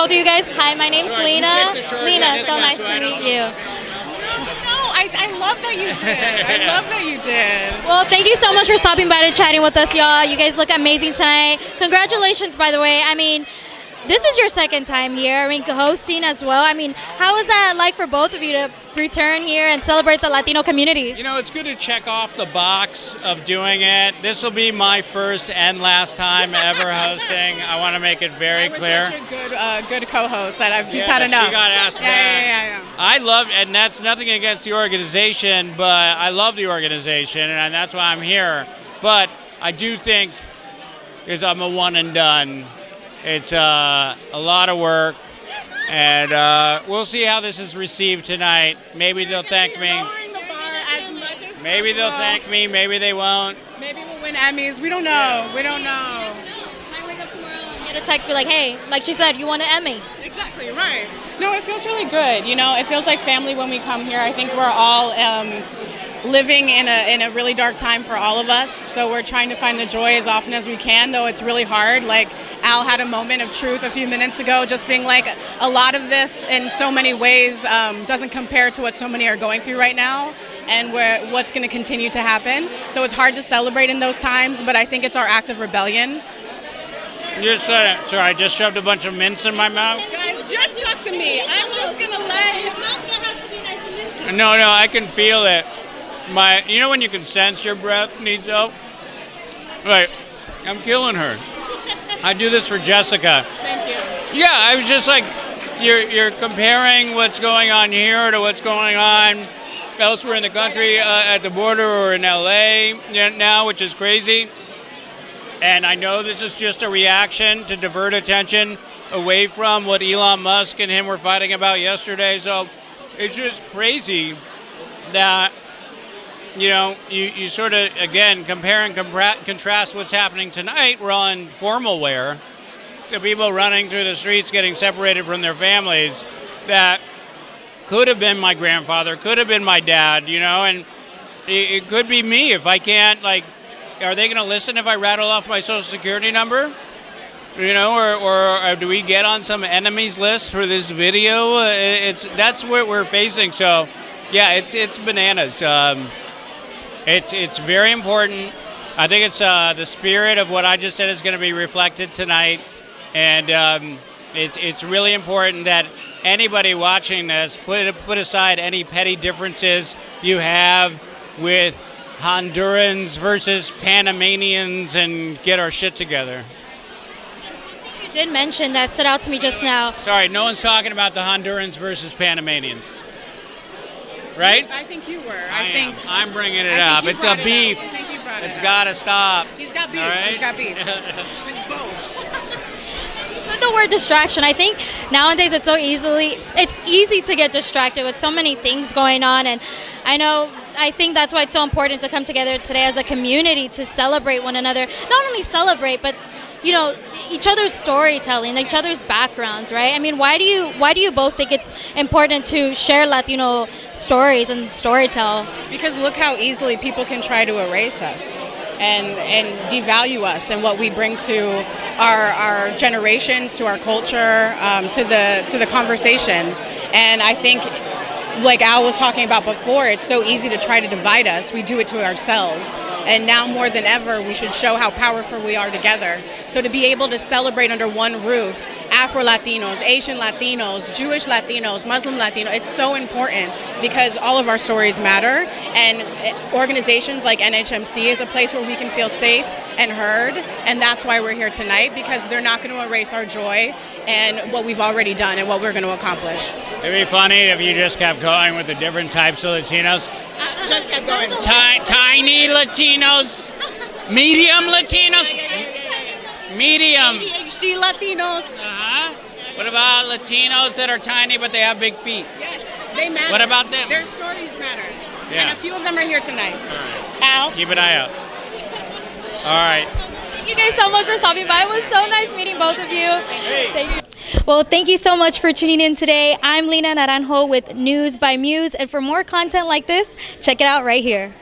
both of you guys. Hi, my name's Lina. Lina, so nice to meet you. I love that you did. I love that you did. Well, thank you so much for stopping by to chatting with us, y'all. You guys look amazing tonight. Congratulations, by the way. I mean, this is your second time here. I mean, hosting as well. I mean, how was that like for both of you to return here and celebrate the Latino community? You know, it's good to check off the box of doing it. This will be my first and last time ever hosting. I want to make it very clear. Such a good co-host that he's had enough. You got asked yeah. I love, and that's nothing against the organization, but I love the organization, and that's why I'm here. But I do think because I'm a one and done. It's a lot of work, and we'll see how this is received tonight. Maybe they'll thank me. Maybe they'll thank me. Maybe they won't. Maybe we'll win Emmys. We don't know. We don't know. Might wake up tomorrow and get a text, be like, "Hey, like she said, you won an Emmy." Exactly right. No, it feels really good. You know, it feels like family when we come here. I think we're all living in a really dark time for all of us, so we're trying to find the joy as often as we can, though it's really hard. Like Al had a moment of truth a few minutes ago, just being like, a lot of this in so many ways doesn't compare to what so many are going through right now and what's going to continue to happen. So it's hard to celebrate in those times, but I think it's our act of rebellion. You said it. Sorry, I just shoved a bunch of mints in my mouth. Guys, just talk to me. I'm just going to let his mouth has to be nice and minty. No, I can feel it. You know when you can sense your breath needs help? Right, I'm killing her. I do this for Jessica. Thank you. Yeah, I was just like, you're comparing what's going on here to what's going on elsewhere in the country, at the border or in LA now, which is crazy. And I know this is just a reaction to divert attention away from what Elon Musk and him were fighting about yesterday. So it's just crazy that, you know, you sort of, again, compare and contrast what's happening tonight. We're all in formal wear to people running through the streets getting separated from their families that could have been my grandfather, could have been my dad, you know, and it could be me if I can't, like, are they going to listen if I rattle off my social security number? You know, or do we get on some enemies list for this video? That's what we're facing. So, yeah, it's bananas. It's very important. I think it's the spirit of what I just said is going to be reflected tonight, and it's really important that anybody watching this put aside any petty differences you have with Hondurans versus Panamanians and get our shit together. You did mention that stood out to me just now. Sorry, no one's talking about the Hondurans versus Panamanians. Right? I think you were. I'm bringing it up. It's a beef. It's got to stop. He's got beef. All right? He's got beef. With both. You said the word distraction. I think nowadays it's easy to get distracted with so many things going on, and I think that's why it's so important to come together today as a community to celebrate one another. Not only celebrate, but you know, each other's storytelling, each other's backgrounds, right? I mean, why do you both think it's important to share Latino stories and storytell? Because look how easily people can try to erase us and devalue us and what we bring to our generations, to our culture, to the conversation. And I think, like Al was talking about before, it's so easy to try to divide us. We do it to ourselves. And now more than ever, we should show how powerful we are together. So to be able to celebrate under one roof, Afro-Latinos, Asian Latinos, Jewish Latinos, Muslim Latinos, it's so important because all of our stories matter. And organizations like NHMC is a place where we can feel safe and heard. And that's why we're here tonight, because they're not going to erase our joy and what we've already done and what we're going to accomplish. It'd be funny if you just kept going with the different types of Latinos. Just kept going. Tiny Latinos, medium Latinos, medium. ADHD Latinos. What about Latinos that are tiny but they have big feet? Yes, they matter. What about them? Their stories matter. Yeah. And a few of them are here tonight. All right. Al? Keep an eye out. All right. Thank you guys so much for stopping by. It was so nice meeting both of you. Hey. Thank you. Well, thank you so much for tuning in today. I'm Lina Naranjo with News by Muse, and for more content like this, check it out right here.